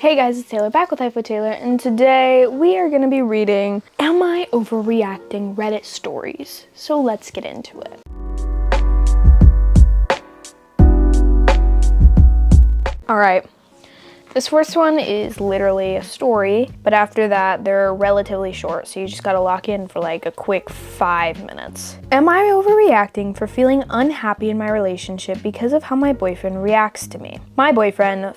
Hey guys, it's Taylor back with Life with Taylor, and today we are going to be reading Am I Overreacting Reddit Stories? So let's get into it. Alright, this first one is literally a story, but after that they're relatively short, so you just gotta lock in for like a quick 5 minutes. Am I overreacting for feeling unhappy in my relationship because of how my boyfriend reacts to me? My boyfriend,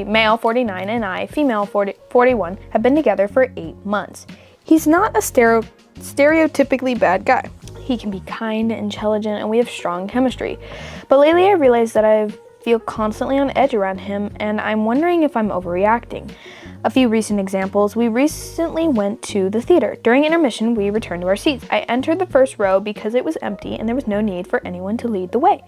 male 49, and I, female 41, have been together for 8 months. He's not a stereotypically bad guy. He can be kind, intelligent, and we have strong chemistry. But lately I realized that I feel constantly on edge around him, and I'm wondering if I'm overreacting. A few recent examples: we recently went to the theater. During intermission, we returned to our seats. I entered the first row because it was empty and there was no need for anyone to lead the way.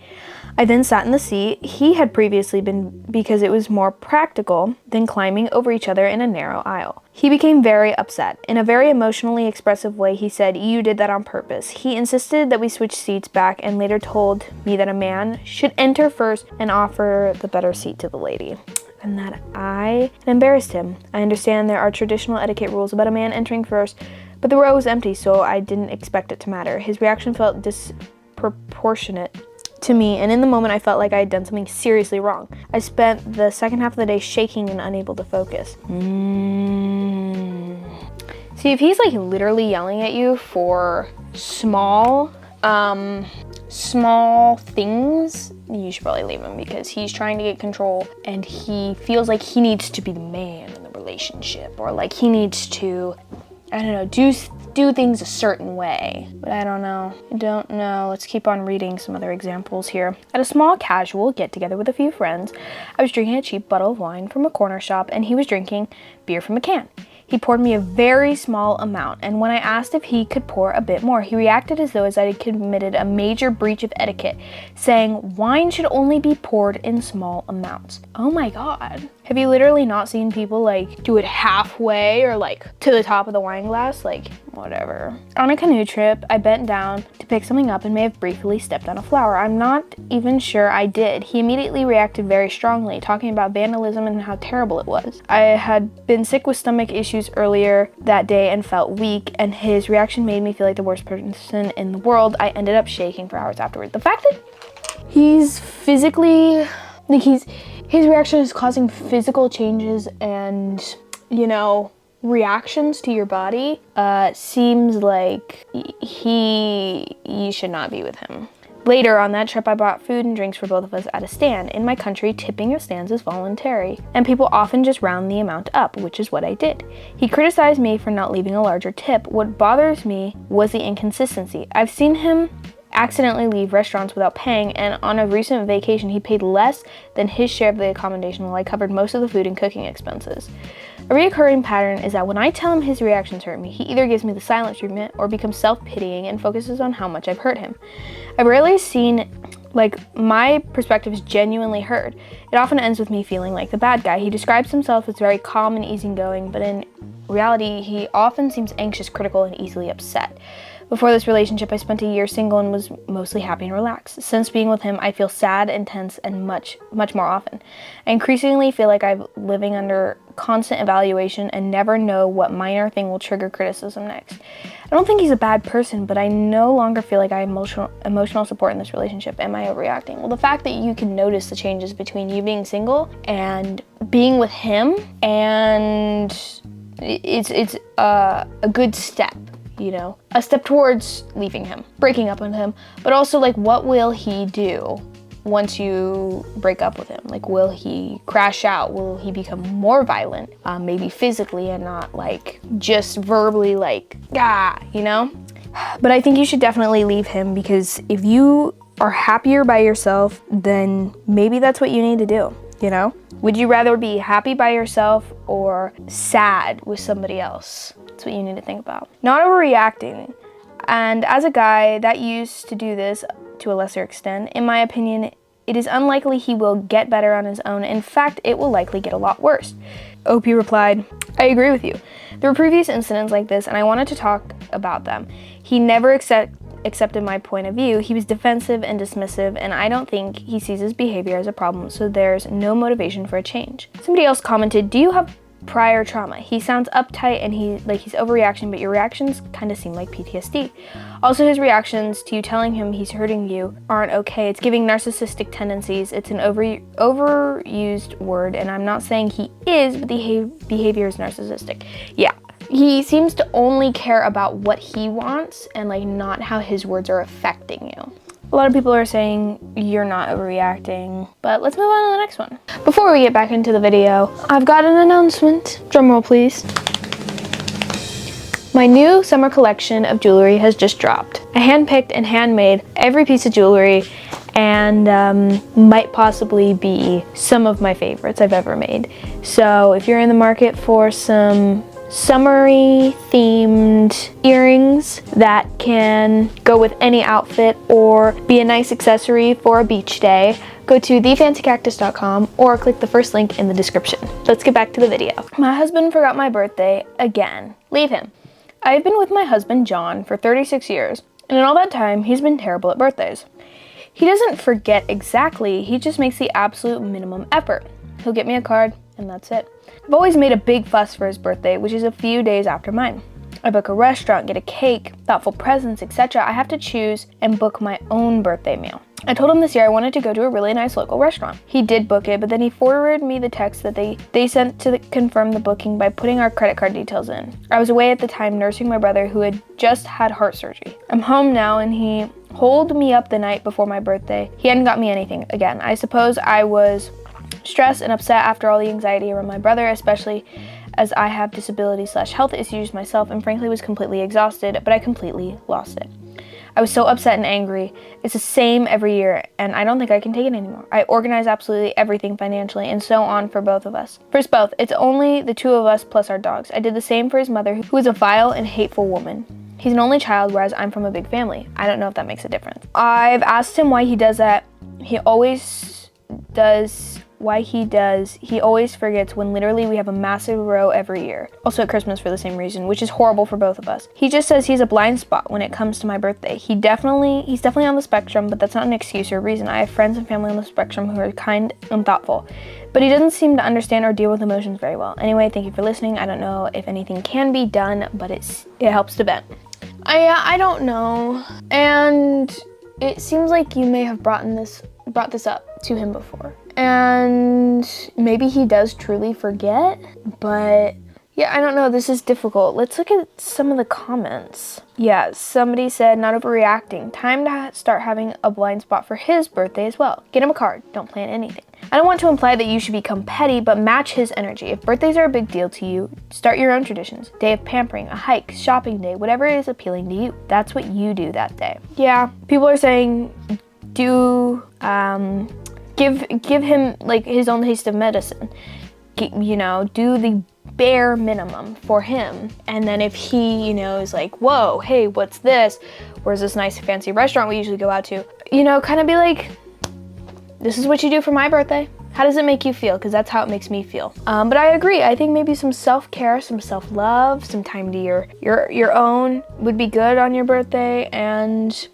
I then sat in the seat he had previously been because it was more practical than climbing over each other in a narrow aisle. He became very upset. In a very emotionally expressive way, he said, "You did that on purpose." He insisted that we switch seats back and later told me that a man should enter first and offer the better seat to the lady, and that I had embarrassed him. I understand there are traditional etiquette rules about a man entering first, but the row was empty, so I didn't expect it to matter. His reaction felt disproportionate to me, and in the moment I felt like I had done something seriously wrong. I spent the second half of the day shaking and unable to focus. See, if he's like literally yelling at you for small things, you should probably leave him, because he's trying to get control and he feels like he needs to be the man in the relationship, or like he needs to, I don't know, do things a certain way. But I don't know. Let's keep on reading some other examples here. At a small casual get-together with a few friends, I was drinking a cheap bottle of wine from a corner shop and he was drinking beer from a can. He poured me a very small amount, and when I asked if he could pour a bit more, he reacted as though I had committed a major breach of etiquette, saying wine should only be poured in small amounts. Oh my god. Have you literally not seen people like do it halfway or like to the top of the wine glass? Like, whatever. On a canoe trip, I bent down to pick something up and may have briefly stepped on a flower. I'm not even sure I did. He immediately reacted very strongly, talking about vandalism and how terrible it was. I had been sick with stomach issues earlier that day and felt weak, and his reaction made me feel like the worst person in the world. I ended up shaking for hours afterward. The fact that he's physically, like his reaction is causing physical changes and, you know, reactions to your body, seems like you should not be with him. Later on that trip, I bought food and drinks for both of us at a stand. In my country, tipping at stands is voluntary, and people often just round the amount up, which is what I did. He criticized me for not leaving a larger tip. What bothers me was the inconsistency. I've seen him accidentally leave restaurants without paying, and on a recent vacation he paid less than his share of the accommodation while I covered most of the food and cooking expenses. A recurring pattern is that when I tell him his reactions hurt me, he either gives me the silent treatment or becomes self-pitying and focuses on how much I've hurt him. I've rarely seen like my perspective is genuinely heard. It often ends with me feeling like the bad guy. He describes himself as very calm and easygoing, but in reality he often seems anxious, critical, and easily upset. Before this relationship, I spent a year single and was mostly happy and relaxed. Since being with him, I feel sad, intense, and much more often. I increasingly feel like I'm living under constant evaluation and never know what minor thing will trigger criticism next. I don't think he's a bad person, but I no longer feel like I have emotional support in this relationship. Am I overreacting? Well, the fact that you can notice the changes between you being single and being with him, and it's a good step. You know, a step towards leaving him, breaking up with him, but also like, what will he do once you break up with him? Like, will he crash out? Will he become more violent? Maybe physically and not like just verbally, like, you know? But I think you should definitely leave him, because if you are happier by yourself, then maybe that's what you need to do, you know? Would you rather be happy by yourself or sad with somebody else? That's what you need to think about. Not overreacting. And as a guy that used to do this to a lesser extent, in my opinion, it is unlikely he will get better on his own. In fact, it will likely get a lot worse. OP replied, I agree with you. There were previous incidents like this and I wanted to talk about them. He never accepted my point of view, he was defensive and dismissive, and I don't think he sees his behavior as a problem, so there's no motivation for a change. Somebody else commented, do you have prior trauma? He sounds uptight and he's overreaction, but your reactions kind of seem like PTSD. Also, his reactions to you telling him he's hurting you aren't okay. It's giving narcissistic tendencies. It's an overused word, and I'm not saying he is, but the behavior is narcissistic. Yeah. He seems to only care about what he wants and like not how his words are affecting you. A lot of people are saying you're not overreacting, but let's move on to the next one. Before we get back into the video, I've got an announcement. Drumroll, please. My new summer collection of jewelry has just dropped. I handpicked and handmade every piece of jewelry, and might possibly be some of my favorites I've ever made. So if you're in the market for some summery themed earrings that can go with any outfit or be a nice accessory for a beach day, go to thefancycactus.com or click the first link in the description. Let's get back to the video. My husband forgot my birthday again. Leave him. I've been with my husband John for 36 years, and in all that time he's been terrible at birthdays. He doesn't forget exactly, he just makes the absolute minimum effort. He'll get me a card and that's it. I've always made a big fuss for his birthday, which is a few days after mine. I book a restaurant, get a cake, thoughtful presents, etc. I have to choose and book my own birthday meal. I told him this year I wanted to go to a really nice local restaurant. He did book it, but then he forwarded me the text that they sent to confirm the booking by putting our credit card details in. I was away at the time nursing my brother who had just had heart surgery. I'm home now and he holed me up the night before my birthday. He hadn't got me anything again. I suppose I was stressed and upset after all the anxiety around my brother, especially as I have disability/health issues myself and frankly was completely exhausted, but I completely lost it. I was so upset and angry. It's the same every year and I don't think I can take it anymore. I organize absolutely everything financially and so on for both of us. For us both, it's only the two of us plus our dogs. I did the same for his mother, who is a vile and hateful woman. He's an only child, whereas I'm from a big family. I don't know if that makes a difference. I've asked him why he does that. He always forgets when literally we have a massive row every year. Also at Christmas for the same reason, which is horrible for both of us. He just says he's a blind spot when it comes to my birthday. He's definitely on the spectrum, but that's not an excuse or a reason. I have friends and family on the spectrum who are kind and thoughtful, but he doesn't seem to understand or deal with emotions very well. Anyway, thank you for listening. I don't know if anything can be done, but it helps to vent. I don't know, and it seems like you may have brought this up to him before. And maybe he does truly forget, but yeah, I don't know, this is difficult. Let's look at some of the comments. Yeah, somebody said, not overreacting. Time to start having a blind spot for his birthday as well. Get him a card, don't plan anything. I don't want to imply that you should become petty, but match his energy. If birthdays are a big deal to you, start your own traditions. Day of pampering, a hike, shopping day, whatever is appealing to you. That's what you do that day. Yeah, people are saying, give him like his own taste of medicine. You know, do the bare minimum for him. And then if he, is like, whoa, hey, what's this? Where's this nice fancy restaurant we usually go out to? Kind of be like, this is what you do for my birthday. How does it make you feel? Because that's how it makes me feel. But I agree. I think maybe some self-care, some self-love, some time to your own would be good on your birthday. And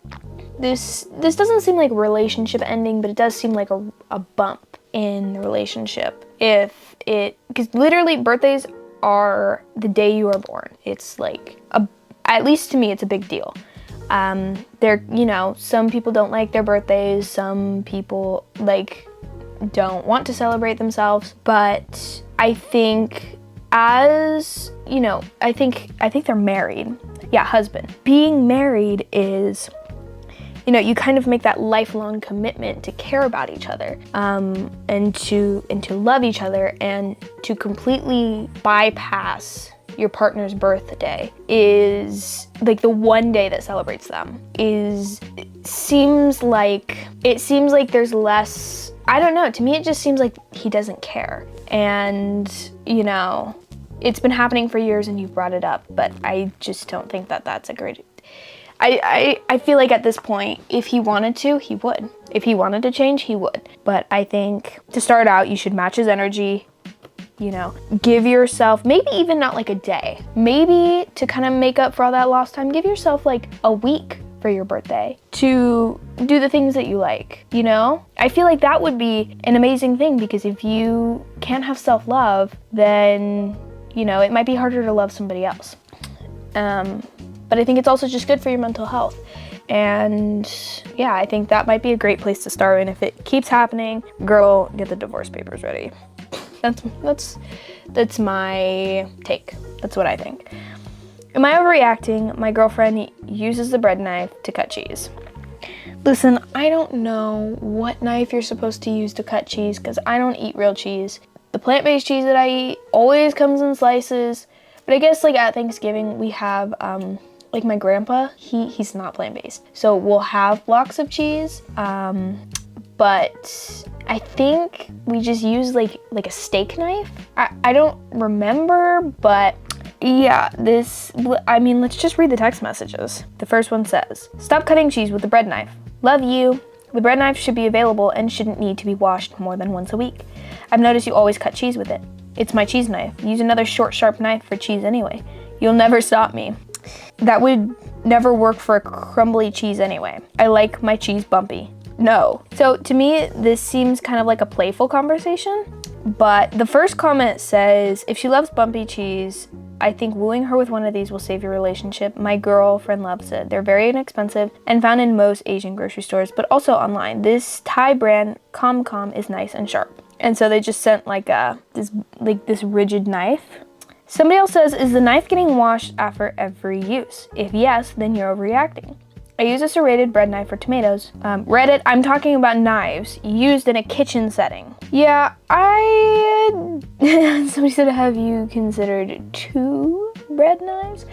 this doesn't seem like a relationship ending, but it does seem like a bump in the relationship. Because literally birthdays are the day you are born. It's like, at least to me, it's a big deal. Some people don't like their birthdays. Some people don't want to celebrate themselves. But I think I think they're married. Yeah, husband. Being married is, you kind of make that lifelong commitment to care about each other, and to love each other, and to completely bypass your partner's birthday is like the one day that celebrates them. It seems like there's less, I don't know, to me it just seems like he doesn't care. And it's been happening for years and you've brought it up, but I just don't think that that's a great, I feel like at this point, if he wanted to, he would. If he wanted to change, he would. But I think to start out, you should match his energy, give yourself, maybe even not like a day, maybe to kind of make up for all that lost time, give yourself like a week for your birthday, to do the things that you like, you know? I feel like that would be an amazing thing, because if you can't have self-love, then, you know, it might be harder to love somebody else. But I think it's also just good for your mental health. And yeah, I think that might be a great place to start. And if it keeps happening, girl, get the divorce papers ready. That's my take. That's what I think. Am I overreacting? My girlfriend uses the bread knife to cut cheese. Listen, I don't know what knife you're supposed to use to cut cheese, because I don't eat real cheese. The plant-based cheese that I eat always comes in slices. But I guess like at Thanksgiving we have like my grandpa, he's not plant-based, so we'll have blocks of cheese, but I think we just use like a steak knife. I don't remember, but yeah, let's just read the text messages. The first one says, "Stop cutting cheese with the bread knife. Love you. The bread knife should be available and shouldn't need to be washed more than once a week. I've noticed you always cut cheese with it. It's my cheese knife. Use another short, sharp knife for cheese anyway. You'll never stop me. That would never work for a crumbly cheese anyway. I like my cheese bumpy. No." So to me, this seems kind of like a playful conversation, but the first comment says, "If she loves bumpy cheese, I think wooing her with one of these will save your relationship. My girlfriend loves it. They're very inexpensive and found in most Asian grocery stores, but also online. This Thai brand, Com is nice and sharp." And so they just sent like this rigid knife. Somebody else says, "Is the knife getting washed after every use? If yes, then you're overreacting. I use a serrated bread knife for tomatoes." Reddit, I'm talking about knives used in a kitchen setting. Yeah, somebody said, "Have you considered 2 bread knives?"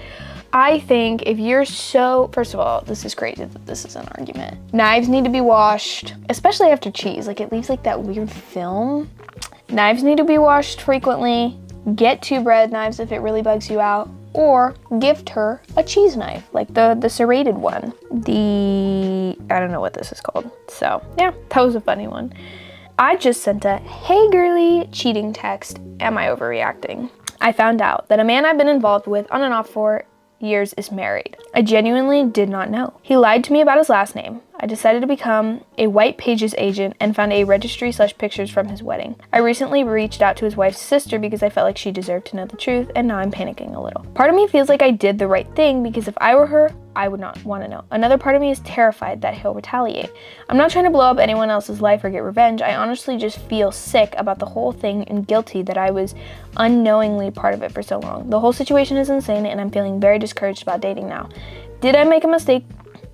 I think if you're first of all, this is crazy that this is an argument. Knives need to be washed, especially after cheese. Like, it leaves like that weird film. Knives need to be washed frequently. Get 2 bread knives if it really bugs you out, or gift her a cheese knife, like the serrated one. I don't know what this is called. So yeah, that was a funny one. I just sent a "Hey girly" cheating text. Am I overreacting? I found out that a man I've been involved with on and off for years is married. I genuinely did not know. He lied to me about his last name. I decided to become a white pages agent and found a registry/pictures from his wedding. I recently reached out to his wife's sister because I felt like she deserved to know the truth, and now I'm panicking a little. Part of me feels like I did the right thing, because if I were her, I would not want to know. Another part of me is terrified that he'll retaliate. I'm not trying to blow up anyone else's life or get revenge. I honestly just feel sick about the whole thing and guilty that I was unknowingly part of it for so long. The whole situation is insane, and I'm feeling very discouraged about dating now. Did I make a mistake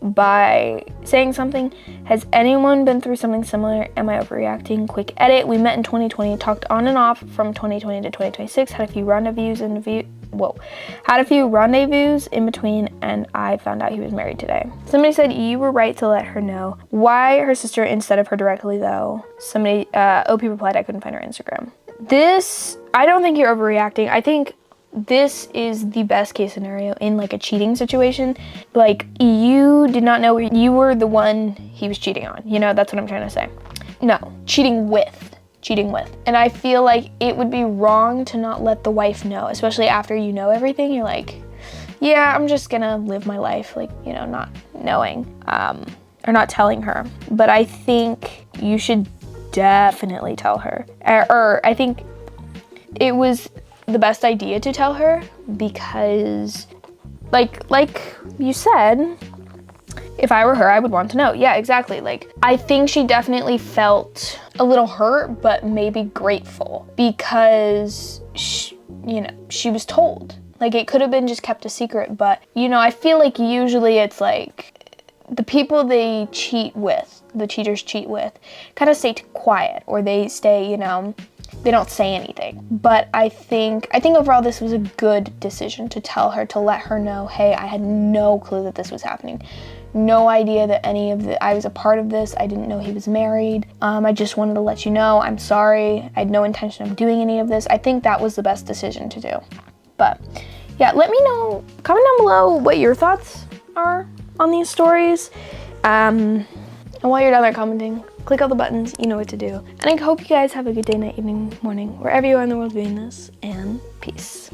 by saying something? Has anyone been through something similar? Am I overreacting? Quick edit. We met in 2020, talked on and off from 2020 to 2026, had a few rendezvous in between, and I found out he was married today. Somebody said, "You were right to let her know. Why her sister instead of her directly though?" Somebody, OP replied, "I couldn't find her Instagram." I don't think you're overreacting. I think this is the best case scenario in like a cheating situation. Like, you did not know you were the one he was cheating on. You know, that's what I'm trying to say. No, cheating with. And I feel like it would be wrong to not let the wife know, especially after you know everything. You're like, yeah, I'm just gonna live my life, like, you know, not knowing, or not telling her. But I think you should definitely tell her. Or I think it was the best idea to tell her, because like you said, if I were her, I would want to know. Yeah, exactly. Like, I think she definitely felt a little hurt, but maybe grateful, because she was told. Like, it could have been just kept a secret, but, you know, I feel like usually it's like the people the cheaters cheat with, kind of stay quiet, or they stay, you know, they don't say anything. But I think overall this was a good decision to tell her, to let her know, hey, I had no clue that this was happening. No idea that I was a part of this. I didn't know he was married. I just wanted to let you know, I'm sorry. I had no intention of doing any of this. I think that was the best decision to do. But yeah, let me know, comment down below what your thoughts are on these stories. And while you're down there commenting, click all the buttons, you know what to do. And I hope you guys have a good day, night, evening, morning, wherever you are in the world doing this, and peace.